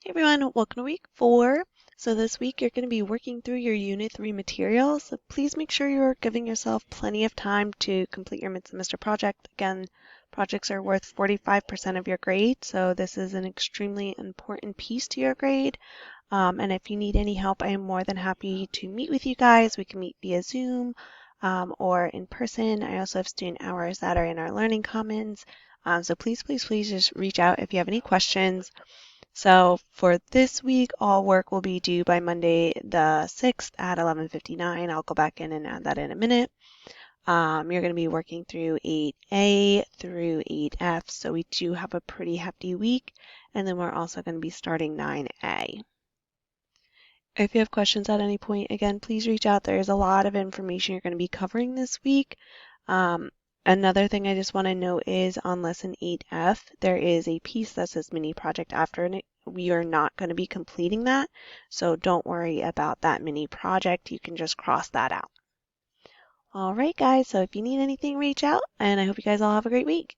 Hey everyone, welcome to week 4. So this week you're going to be working through your Unit 3 materials. So please make sure you're giving yourself plenty of time to complete your mid-semester project. Again, projects are worth 45% of your grade, so this is an extremely important piece to your grade. And if you need any help, I am more than happy to meet with you guys. We can meet via Zoom or in person. I also have student hours that are in our Learning Commons. So please just reach out if you have any questions. So for this week, all work will be due by Monday the 6th at 11:59. I'll go back in and add that in a minute. You're going to be working through 8A through 8F, so we do have a pretty hefty week, and then we're also going to be starting 9A. If you have questions at any point, again, please reach out. There's a lot of information you're going to be covering this week. Another thing I just want to note is on lesson 8F, there is a piece that says mini project after, and we are not going to be completing that. So don't worry about that mini project. You can just cross that out. All right, guys. So if you need anything, reach out, and I hope you guys all have a great week.